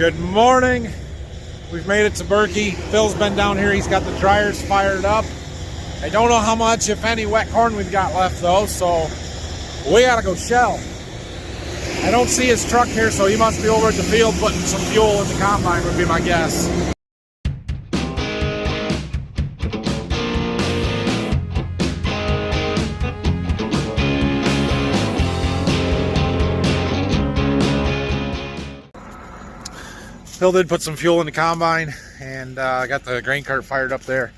Good morning. We've made it to Berkey. Phil's been down here. He's got the dryers fired up. I don't know how much, if any, wet corn we've got left though, so we gotta go shell. I don't see his truck here, so he must be over at the field putting some fuel in the combine would be my guess. Phil did put some fuel in the combine, and I got the grain cart fired up there.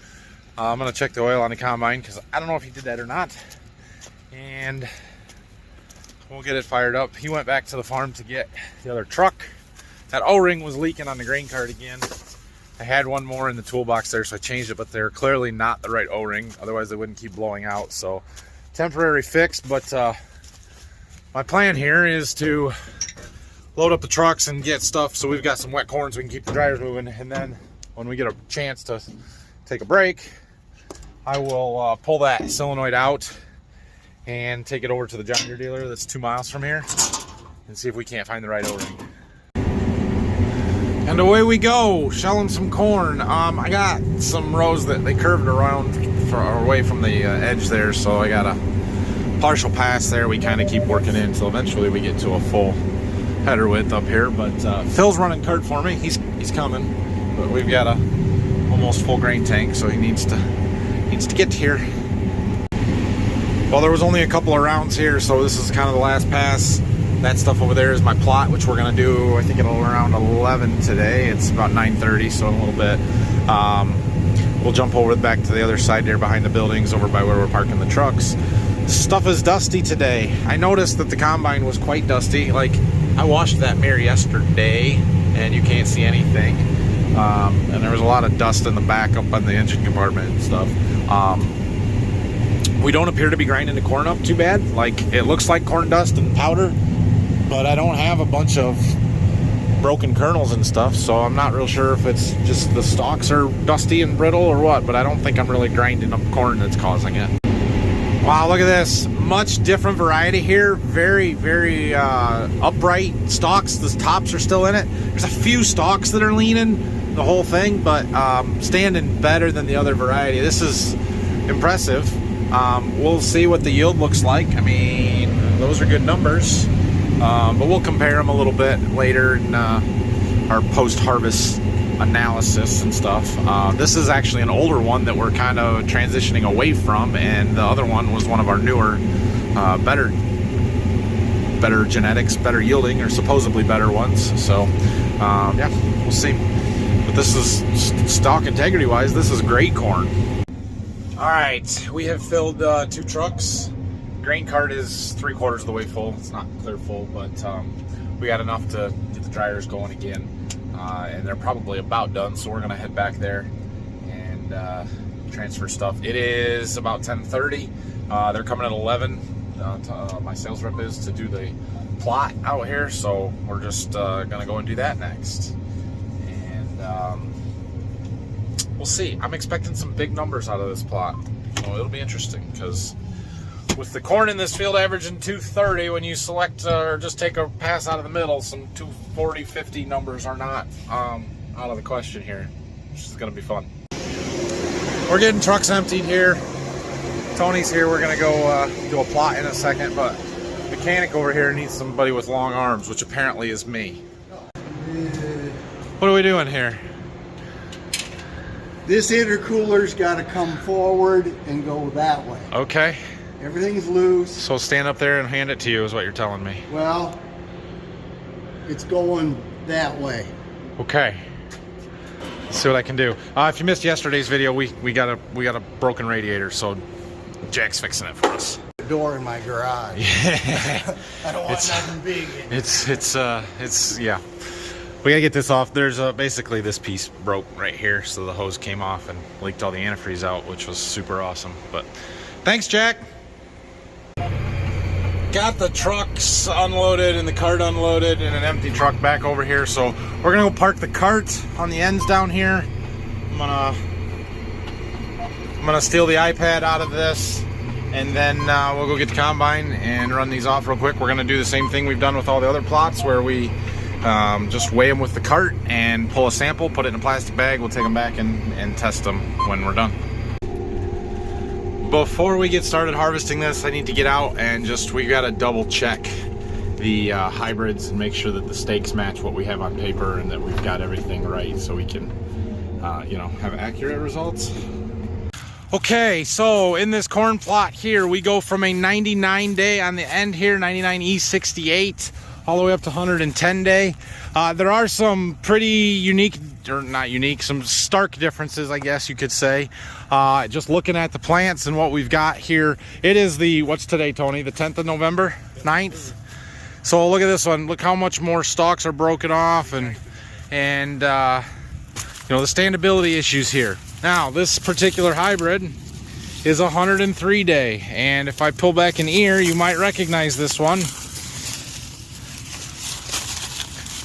I'm gonna check the oil on the combine because I don't know if he did that or not, and we'll get it fired up. He went back to the farm to get the other truck. That O-ring was leaking on the grain cart again. I had one more in the toolbox there, so I changed it, but they're clearly not the right O-ring, otherwise they wouldn't keep blowing out. So temporary fix, but my plan here is to load up the trucks and get stuff so we've got some wet corn so we can keep the dryers moving, and then when we get a chance to take a break, I will pull that solenoid out and take it over to the John Deere dealer that's 2 miles from here and see if we can't find the right O-ring. And away we go, shelling some corn. I got some rows that they curved around away from the edge there, so I got a partial pass there. We kind of keep working in until eventually we get to a full header width up here, but Phil's running cart for me. He's coming, but we've got a almost full grain tank, so he needs to get here. Well, there was only a couple of rounds here, so this is kind of the last pass. That stuff over there is my plot, which we're gonna do, I think it'll around 11 today. It's about 9:30, so in a little bit. We'll jump over back to the other side there behind the buildings over by where we're parking the trucks. Stuff is dusty today. I noticed that the combine was quite dusty. Like, I washed that mirror yesterday and you can't see anything. And there was a lot of dust in the back up on the engine compartment and stuff. We don't appear to be grinding the corn up too bad. Like, it looks like corn dust and powder, but I don't have a bunch of broken kernels and stuff, so I'm not real sure if it's just the stalks are dusty and brittle or what, but I don't think I'm really grinding up corn that's causing it. Wow, look at this. Much different variety here. Very, very upright stalks. The tops are still in it. There's a few stalks that are leaning the whole thing, but standing better than the other variety. This is impressive. We'll see what the yield looks like. I mean, those are good numbers, but we'll compare them a little bit later in our post-harvest analysis and stuff. This is actually an older one that we're kind of transitioning away from, and the other one was one of our newer, better genetics, better yielding, or supposedly better ones. So yeah, we'll see. But this is, stock integrity wise, this is great corn. All right, we have filled 2 trucks. Grain cart is 3/4 of the way full. It's not clear full, but we got enough to get the dryers going again. And they're probably about done, so we're gonna head back there and transfer stuff. It is about 10:30. They're coming at 11. My sales rep is to do the plot out here, so we're just gonna go and do that next. And we'll see. I'm expecting some big numbers out of this plot. So it'll be interesting, because with the corn in this field averaging 230, when you select or just take a pass out of the middle, some 240, 50 numbers are not out of the question here, which is going to be fun. We're getting trucks emptied here. Tony's here. We're going to go do a plot in a second, but the mechanic over here needs somebody with long arms, which apparently is me. What are we doing here? This intercooler's got to come forward and go that way. Okay. Everything's loose. So stand up there and hand it to you is what you're telling me. Well, it's going that way. Okay. Let's see what I can do. If you missed yesterday's video, we got a broken radiator, so Jack's fixing it for us. The door in my garage. Yeah. I don't want nothing big in it. It's yeah. We gotta get this off. There's basically this piece broke right here, so the hose came off and leaked all the antifreeze out, which was super awesome. But thanks, Jack. Got the trucks unloaded and the cart unloaded and an empty truck back over here, so we're gonna go park the cart on the ends down here. I'm gonna steal the iPad out of this, and then we'll go get the combine and run these off real quick. We're gonna do the same thing we've done with all the other plots, where we just weigh them with the cart and pull a sample, put it in a plastic bag. We'll take them back and test them when we're done. Before we get started harvesting this, I need to get out and we got to double check the hybrids and make sure that the stakes match what we have on paper and that we've got everything right so we can have accurate results. Okay, so in this corn plot here, we go from a 99 day on the end here, 99E68, all the way up to 110 day. There are some pretty unique, or not unique, some stark differences, I guess you could say. Just looking at the plants and what we've got here, it is what's today, Tony? The 10th of November, 9th? So look at this one. Look how much more stalks are broken off and the standability issues here. Now, this particular hybrid is 103 day, and if I pull back an ear, you might recognize this one.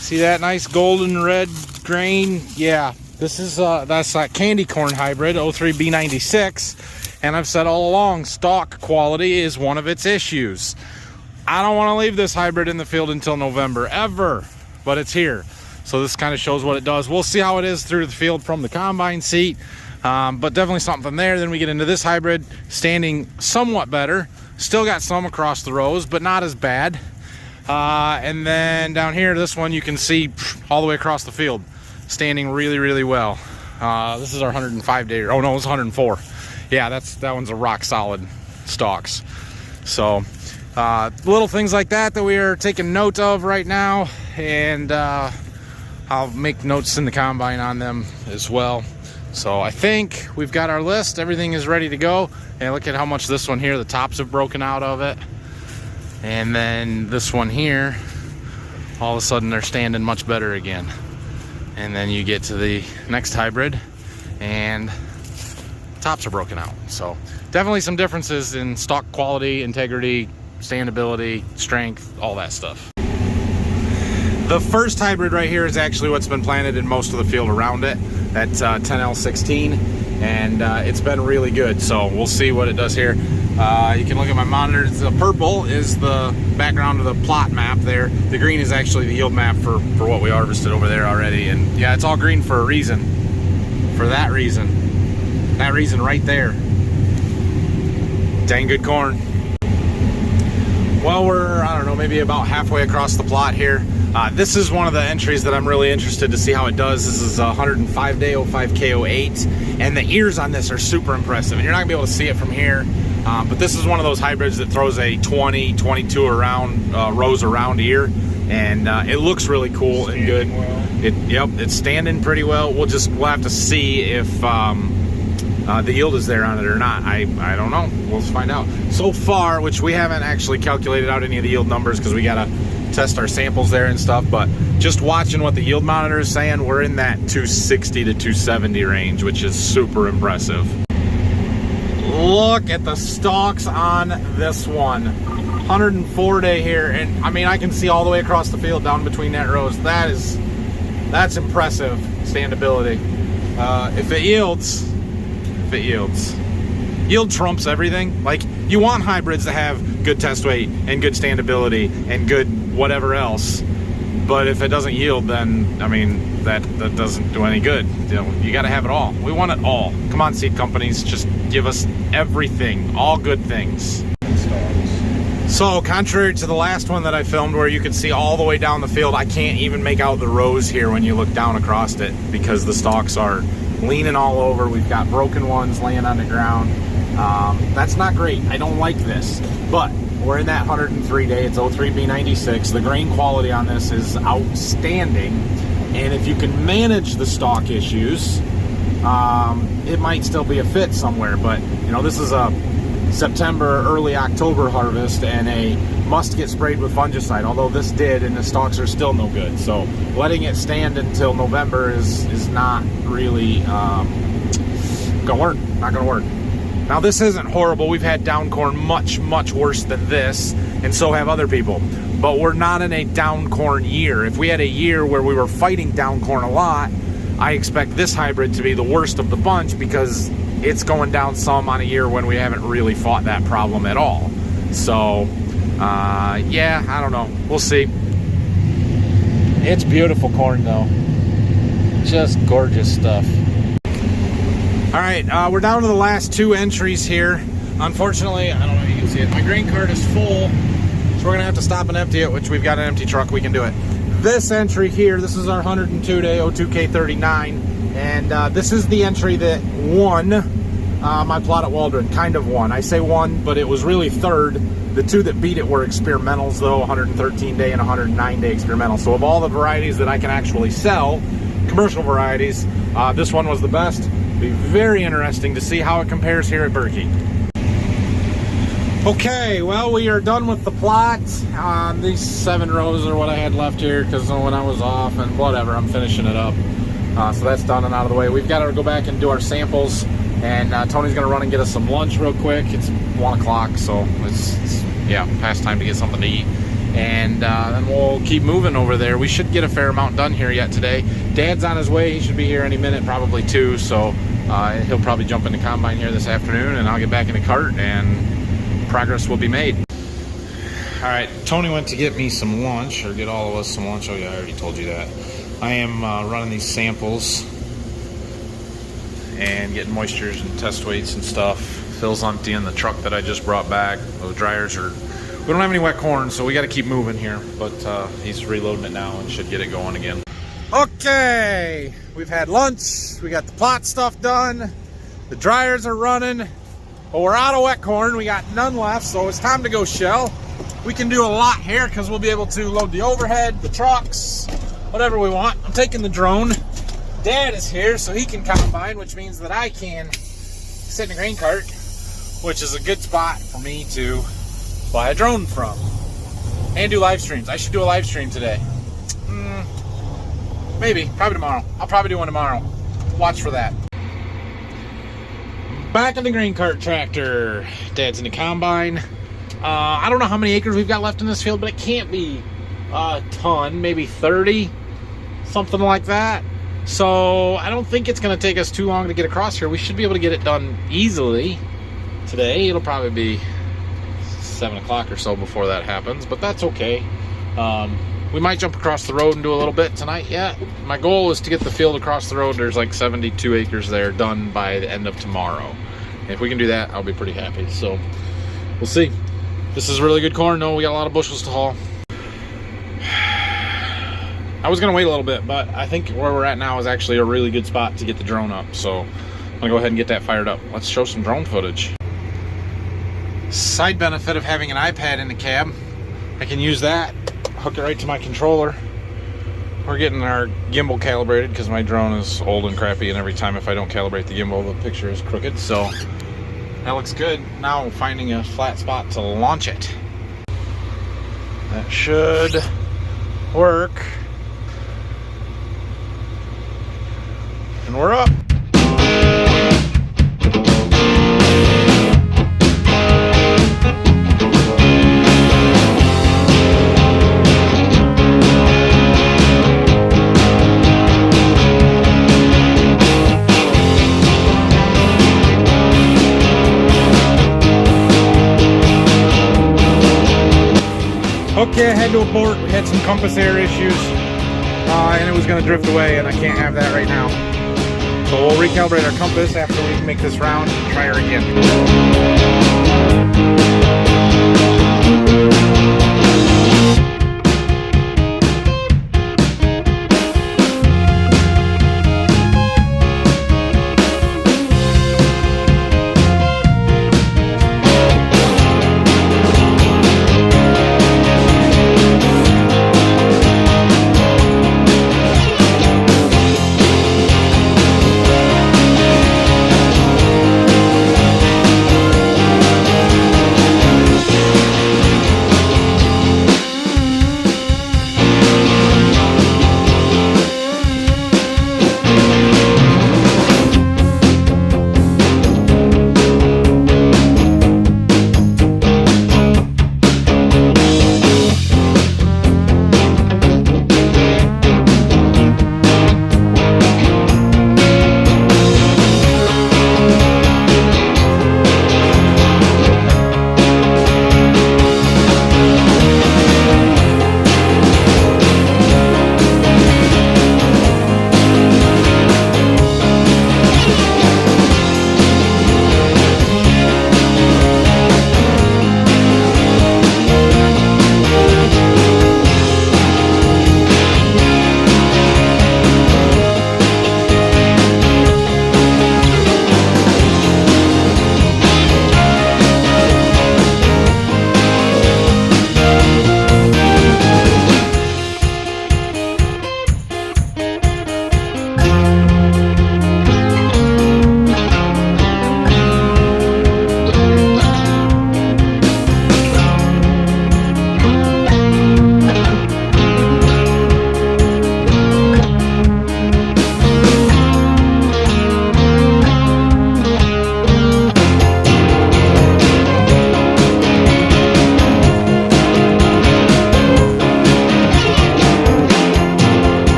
See that nice golden red grain? Yeah, this is that's that candy corn hybrid 03B96, and I've said all along, stalk quality is one of its issues. I don't want to leave this hybrid in the field until November, ever, but it's here. So this kind of shows what it does. We'll see how it is through the field from the combine seat, but definitely something there. Then we get into this hybrid, standing somewhat better. Still got some across the rows, but not as bad. And then down here, this one you can see all the way across the field, standing really, really well. This is our 105 day. Oh no, it's 104. Yeah, that one's a rock solid stalks. So little things like that we are taking note of right now, and I'll make notes in the combine on them as well. So I think we've got our list. Everything is ready to go. And look at how much this one here, the tops have broken out of it. And then this one here, all of a sudden they're standing much better again. And then you get to the next hybrid and tops are broken out. So definitely some differences in stalk quality, integrity, standability, strength, all that stuff. The first hybrid right here is actually what's been planted in most of the field around it. That's 10L16, and it's been really good. So we'll see what it does here. You can look at my monitor. The purple is the background of the plot map there. The green is actually the yield map for what we harvested over there already. And yeah, it's all green for a reason. For that reason. That reason right there. Dang good corn. Well, we're, I don't know, maybe about halfway across the plot here. This is one of the entries that I'm really interested to see how it does. This is 105 day 05K08, and the ears on this are super impressive. And you're not gonna be able to see it from here, but this is one of those hybrids that throws a 20, 22 around rows around ear, and it looks really cool and good. Yep, it's standing pretty well. We'll have to see if the yield is there on it or not. I don't know. We'll find out. So far, which we haven't actually calculated out any of the yield numbers because we gotta test our samples there and stuff, but just watching what the yield monitor is saying, we're in that 260 to 270 range, which is super impressive. Look at the stalks on this one. 104 day here, and I mean, I can see all the way across the field down between that rows. That's impressive standability. If it yields, yield trumps everything. Like, you want hybrids that have good test weight and good standability and good whatever else, but if it doesn't yield, then I mean that doesn't do any good. You got to have it all. We want it all. Come on, seed companies, just give us everything, all good things. So contrary to the last one that I filmed where you can see all the way down the field, I can't even make out the rows here when you look down across it because the stalks are leaning all over. We've got broken ones laying on the ground. That's not great. I don't like this, but we're in that 103 day. It's 03B96. The grain quality on this is outstanding, and if you can manage the stalk issues, it might still be a fit somewhere. But you know, this is a September, early October harvest, and a must get sprayed with fungicide, although this did, and the stalks are still no good. So letting it stand until November is not really gonna work. Not gonna work. Now, this isn't horrible. We've had down corn much worse than this, and so have other people. But we're not in a down corn year. If we had a year where we were fighting down corn a lot, I expect this hybrid to be the worst of the bunch because it's going down some on a year when we haven't really fought that problem at all. So, yeah, I don't know. We'll see. It's beautiful corn though. Just gorgeous stuff. All right, we're down to the last 2 entries here. Unfortunately, I don't know if you can see it, my grain cart is full, so we're gonna have to stop and empty it, which we've got an empty truck, we can do it. This entry here, this is our 102-day 02K39, and this is the entry that won my plot at Waldron, kind of won. I say won, but it was really third. The 2 that beat it were experimentals though, 113-day and 109-day experimental. So of all the varieties that I can actually sell, commercial varieties, this one was the best. It'll be very interesting to see how it compares here at Berkey. Okay, well, we are done with the plot. These 7 rows are what I had left here because when I was off and whatever, I'm finishing it up. So that's done and out of the way. We've got to go back and do our samples, and Tony's going to run and get us some lunch real quick. It's 1 o'clock, so it's yeah, past time to get something to eat. And then we'll keep moving over there. We should get a fair amount done here yet today. Dad's on his way. He should be here any minute, probably 2. So he'll probably jump in the combine here this afternoon, and I'll get back in the cart, and progress will be made. All right, Tony went to get me some lunch, or get all of us some lunch. Oh yeah, I already told you that. I am running these samples and getting moistures and test weights and stuff. Phil's emptying the truck that I just brought back. Those dryers are, we don't have any wet corn, so we got to keep moving here, but he's reloading it now and should get it going again. Okay, we've had lunch, we got the plot stuff done, the dryers are running, but we're out of wet corn. We got none left, so it's time to go shell. We can do a lot here because we'll be able to load the overhead, the trucks, whatever we want. I'm taking the drone. Dad is here, so he can combine, which means that I can sit in a grain cart, which is a good spot for me to fly a drone from and do live streams. I should do a live stream today. Maybe, probably tomorrow. I'll probably do one tomorrow. Watch for that. Back in the grain cart tractor. Dad's in the combine. I don't know how many acres we've got left in this field, but it can't be a ton, maybe 30, something like that. So I don't think it's going to take us too long to get across here. We should be able to get it done easily today. It'll probably be 7 o'clock or so before that happens, but that's okay. We might jump across the road and do a little bit tonight yet. My goal is to get the field across the road. There's like 72 acres there done by the end of tomorrow. And if we can do that, I'll be pretty happy. So we'll see. This is really good corn though. We got a lot of bushels to haul. I was gonna wait a little bit, but I think where we're at now is actually a really good spot to get the drone up. So I'm gonna go ahead and get that fired up. Let's show some drone footage. Side benefit of having an iPad in the cab, I can use that, hook it right to my controller. We're getting our gimbal calibrated because my drone is old and crappy, and every time if I don't calibrate the gimbal, the picture is crooked. So that looks good. Now finding a flat spot to launch it. That should work. And we're up. Okay, I had to abort. We had some compass error issues, and it was going to drift away, and I can't have that right now. So we'll recalibrate our compass after we make this round and try her again.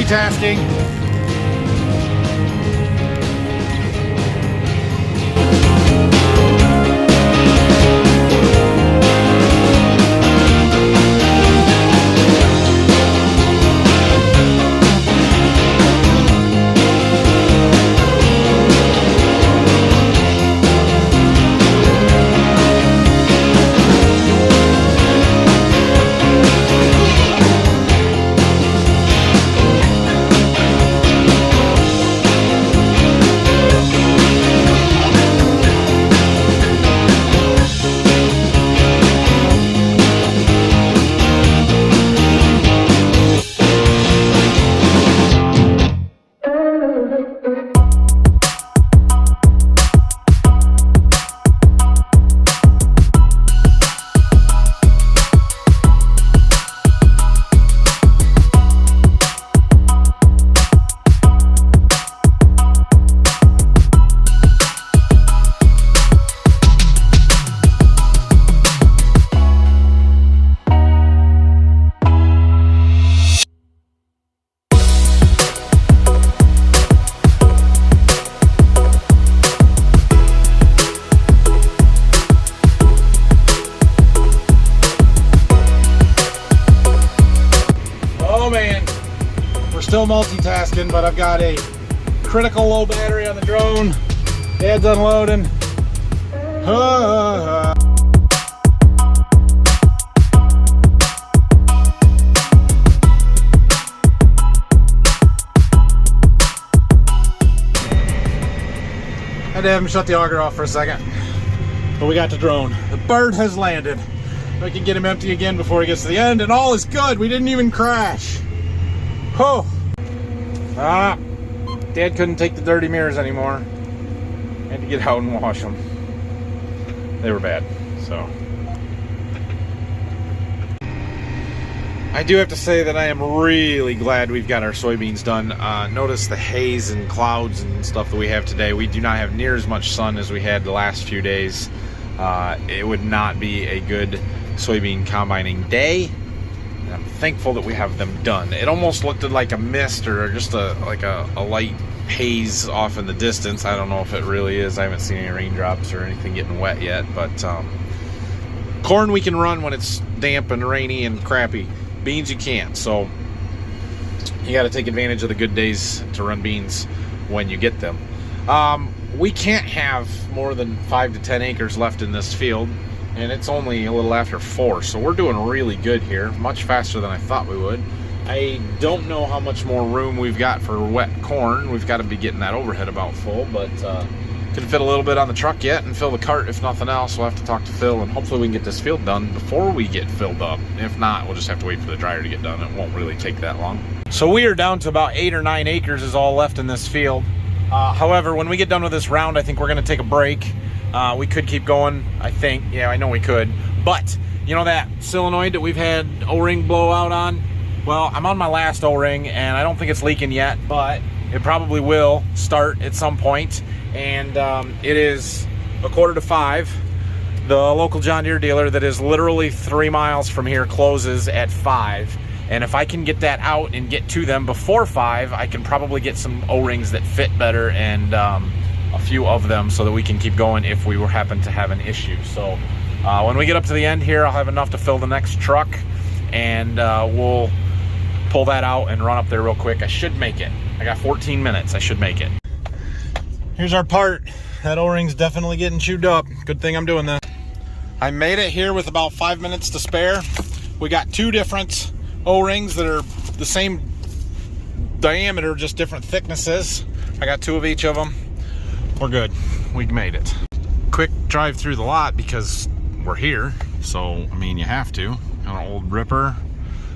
multitasking. Still multitasking, but I've got a critical low battery on the drone. Dad's unloading. Had to have him shut the auger off for a second, but we got the drone. The bird has landed. We can get him empty again before he gets to the end, and all is good. We didn't even crash. Oh. Dad couldn't take the dirty mirrors anymore. Had to get out and wash them. They were bad, so. I do have to say that I am really glad we've got our soybeans done. Notice the haze and clouds and stuff that we have today. We do not have near as much sun as we had the last few days. It would not be a good soybean combining day. I'm thankful that we have them done. It almost looked like a mist or just like a light haze off in the distance. I don't know if it really is. I haven't seen any raindrops or anything getting wet yet, but corn we can run when it's damp and rainy and crappy. Beans you can't, so you got to take advantage of the good days to run beans when you get them. We can't have more than 5 to 10 acres left in this field, and it's only a little after 4, so we're doing really good here, much faster than I thought we would. I don't know how much more room we've got for wet corn. We've got to be getting that overhead about full, but can fit a little bit on the truck yet and fill the cart if nothing else. We'll have to talk to Phil, and hopefully we can get this field done before we get filled up. If not, we'll just have to wait for the dryer to get done. It won't really take that long. So we are down to about 8 or 9 acres is all left in this field. However, when we get done with this round, I think we're going to take a break. We could keep going, I think. Yeah, I know we could. But, you know that solenoid that we've had O-ring blowout on? Well, I'm on my last O-ring, and I don't think it's leaking yet, but it probably will start at some point. And it is 4:45. The local John Deere dealer that is literally 3 miles from here closes at 5. And if I can get that out and get to them before 5, I can probably get some O-rings that fit better and a few of them so that we can keep going if we happen to have an issue. So when we get up to the end here, I'll have enough to fill the next truck, and we'll pull that out and run up there real quick. I should make it. I got 14 minutes. I should make it. Here's our part. That O-ring's definitely getting chewed up. Good thing I'm doing that. I made it here with about 5 minutes to spare. We got 2 different O-rings that are the same diameter, just different thicknesses. I got 2 of each of them. We're good. We made it. Quick drive through the lot because we're here. So, I mean, you have to. Got an old ripper.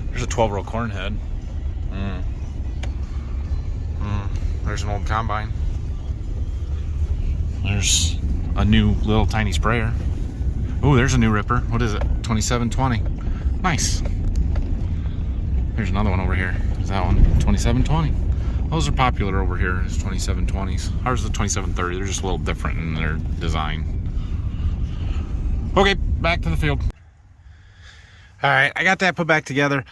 There's a 12-row corn head. There's an old combine. There's a new little tiny sprayer. Oh, there's a new ripper. What is it? 2720. Nice. There's another one over here. Is that one? 2720. Those are popular over here as 2720s. Ours is a 2730. They're just a little different in their design. Okay, back to the field. All right, I got that put back together.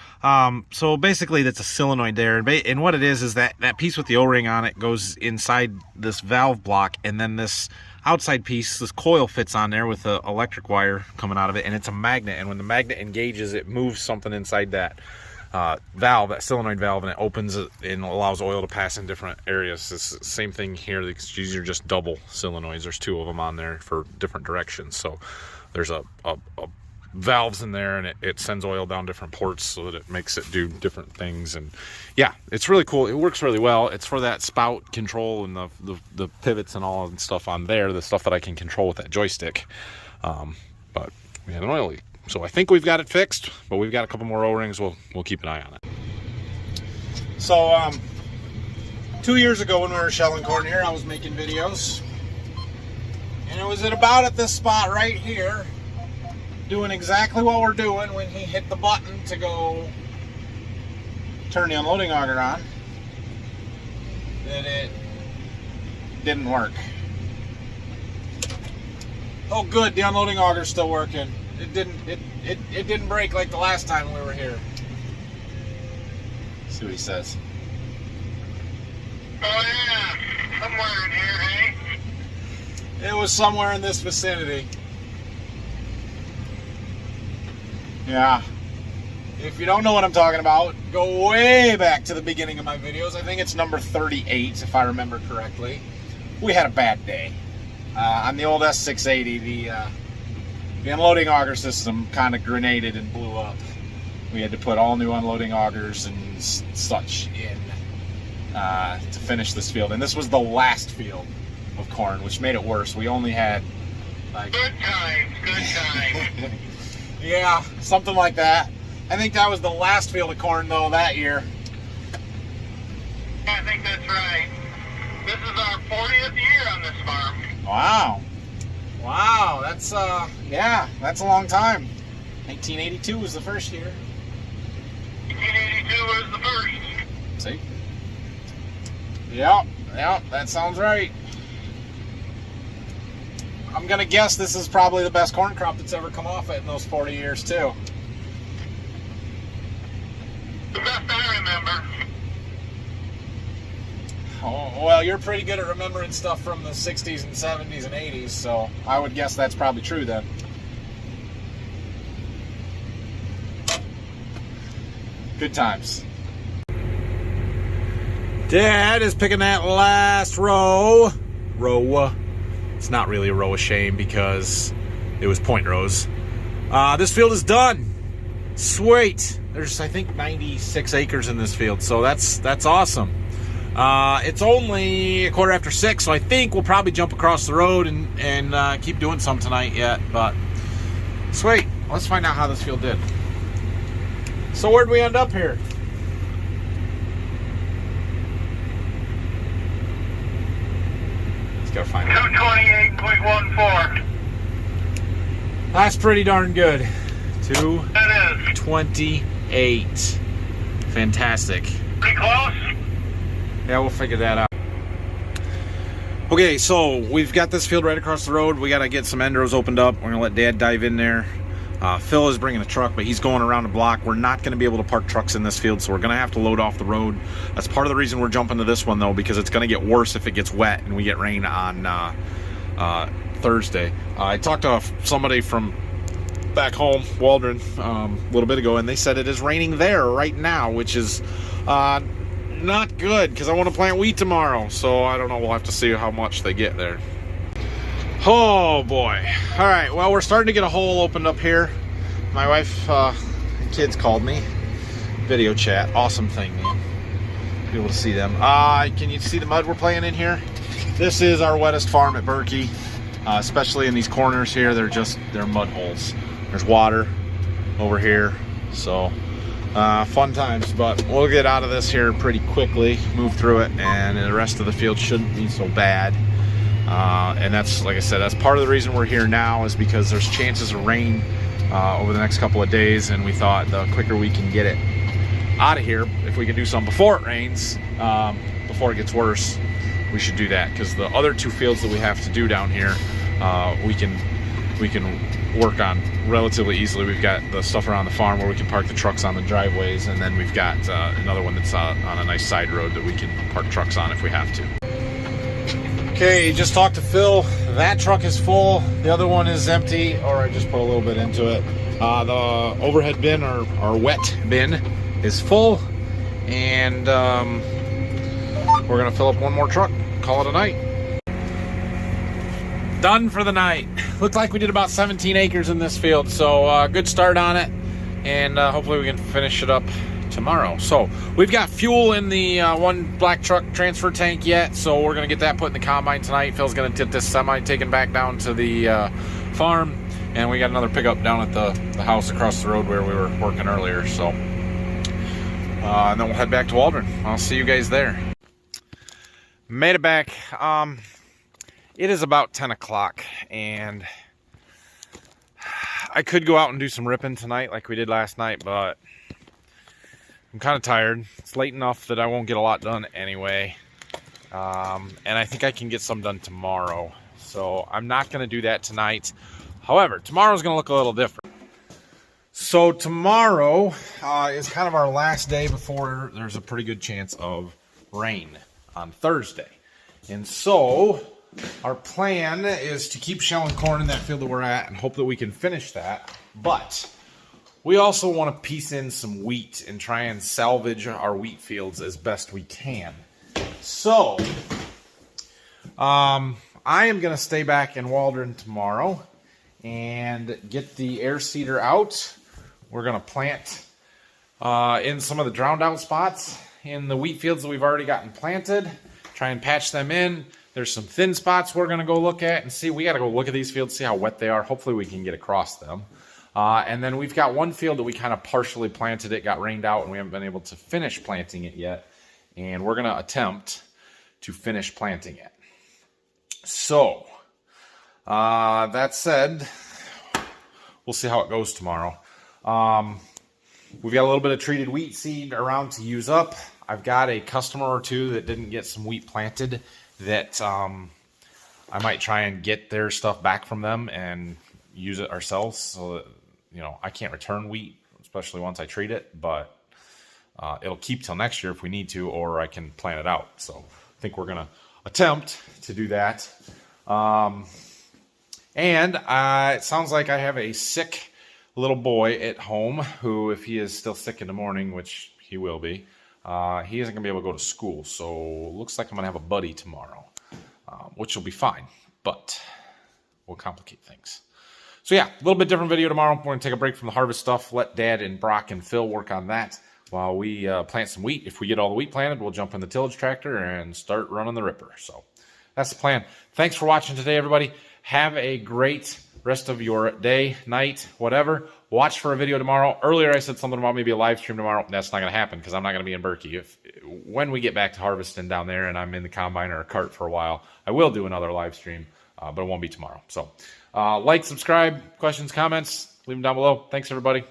So basically that's a solenoid there. And what it is that piece with the O-ring on it goes inside this valve block, and then this outside piece, this coil fits on there with the electric wire coming out of it, and it's a magnet. And when the magnet engages, it moves something inside that valve, that solenoid valve, and it opens it and allows oil to pass in different areas. It's the same thing here. These are just double solenoids. There's two of them on there for different directions. So there's a valves in there, and it sends oil down different ports so that it makes it do different things. And yeah, it's really cool. It works really well. It's for that spout control and the pivots and all and stuff on there, the stuff that I can control with that joystick. But we had an oil leak, so I think we've got it fixed, but we've got a couple more O-rings. We'll keep an eye on it. So 2 years ago when we were shelling corn here, I was making videos, and it was at this spot right here, doing exactly what we're doing when he hit the button to go turn the unloading auger on, that it didn't work. Oh good, the unloading auger's still working. It didn't break like the last time we were here. See what he says. Oh yeah, somewhere in here, eh? It was somewhere in this vicinity. Yeah. If you don't know what I'm talking about, go way back to the beginning of my videos. I think it's number 38, if I remember correctly. We had a bad day. On the old S680, the unloading auger system kind of grenaded and blew up. We had to put all new unloading augers and such in to finish this field. And this was the last field of corn, which made it worse. We only had like... Good times. Yeah, something like that. I think that was the last field of corn, though, that year. I think that's right. This is our 40th year on this farm. Wow. Wow, that's, yeah, that's a long time. 1982 was the first year. 1982 was the first. See? Yep, that sounds right. I'm gonna guess this is probably the best corn crop that's ever come off it in those 40 years too. The best I remember. Oh, well, you're pretty good at remembering stuff from the 60s and 70s and 80s, so I would guess that's probably true then. Good times. Dad is picking that last row. It's not really a row of shame because it was point rows. This field is done. Sweet. There's, I think, 96 acres in this field, so that's awesome. It's only 6:15, so I think we'll probably jump across the road and keep doing some tonight yet, but sweet. Let's find out how this field did. So where'd we end up here? Gotta find out. 228.14. That's pretty darn good. That is. 228. Fantastic. Pretty close. Yeah, we'll figure that out. Okay, so we've got this field right across the road. We gotta get some end rows opened up. We're gonna let Dad dive in there. Phil is bringing a truck, but he's going around the block. We're not going to be able to park trucks in this field, so we're going to have to load off the road. That's part of the reason we're jumping to this one, though, because it's going to get worse if it gets wet and we get rain on Thursday. I talked to somebody from back home, Waldron, a little bit ago, and they said it is raining there right now, which is not good because I want to plant wheat tomorrow. So I don't know. We'll have to see how much they get there. Oh boy. All right, well, we're starting to get a hole opened up here. My wife and kids called me. Video chat. Awesome thing, man. Be able to see them. Can you see the mud we're playing in here? This is our wettest farm at Berkey, especially in these corners here. They're mud holes. There's water over here, so fun times. But we'll get out of this here pretty quickly, move through it, and the rest of the field shouldn't be so bad. And that's, like I said, that's part of the reason we're here now, is because there's chances of rain over the next couple of days, and we thought the quicker we can get it out of here, if we can do something before it rains, before it gets worse, we should do that, because the other two fields that we have to do down here, we can we can work on relatively easily. We've got the stuff around the farm where we can park the trucks on the driveways, and then we've got another one that's on a nice side road that we can park trucks on if we have to. Okay, just talked to Phil. That truck is full. The other one is empty, or I just put a little bit into it. The overhead bin, or wet bin, is full, and we're gonna fill up one more truck, call it a night. Done for the night. Looked like we did about 17 acres in this field, so good start on it, and hopefully we can finish it up tomorrow. So we've got fuel in the one black truck transfer tank yet, so we're gonna get that put in the combine tonight. Phil's gonna get this semi taken back down to the farm, and we got another pickup down at the house across the road where we were working earlier. So and then we'll head back to Waldron. I'll see you guys there. Made it back. It is about 10 o'clock, and I could go out and do some ripping tonight like we did last night, but I'm kind of tired. It's late enough that I won't get a lot done anyway, and I think I can get some done tomorrow, so I'm not going to do that tonight. However, tomorrow's going to look a little different. So tomorrow is kind of our last day before there's a pretty good chance of rain on Thursday, and so our plan is to keep shelling corn in that field that we're at and hope that we can finish that. But we also want to piece in some wheat and try and salvage our wheat fields as best we can. So I am going to stay back in Waldron tomorrow and get the air seeder out. We're going to plant in some of the drowned out spots in the wheat fields that we've already gotten planted. Try and patch them in. There's some thin spots we're going to go look at and see. We got to go look at these fields, see how wet they are. Hopefully we can get across them. And then we've got one field that we kind of partially planted. It got rained out and we haven't been able to finish planting it yet. And we're going to attempt to finish planting it. So, that said, we'll see how it goes tomorrow. We've got a little bit of treated wheat seed around to use up. I've got a customer or two that didn't get some wheat planted that I might try and get their stuff back from them and use it ourselves, so that, you know, I can't return wheat, especially once I treat it, but it'll keep till next year if we need to, or I can plan it out. So I think we're gonna attempt to do that. And it sounds like I have a sick little boy at home who, if he is still sick in the morning, which he will be, he isn't gonna be able to go to school. So looks like I'm gonna have a buddy tomorrow, which will be fine, but will complicate things. So yeah, a little bit different video tomorrow. We're going to take a break from the harvest stuff. Let Dad and Brock and Phil work on that while we plant some wheat. If we get all the wheat planted, we'll jump in the tillage tractor and start running the ripper. So that's the plan. Thanks for watching today, everybody. Have a great rest of your day, night, whatever. Watch for a video tomorrow. Earlier I said something about maybe a live stream tomorrow. That's not going to happen because I'm not going to be in Berkey. When we get back to harvesting down there and I'm in the combine or a cart for a while, I will do another live stream, but it won't be tomorrow. So like, subscribe, questions, comments, leave them down below. Thanks, everybody.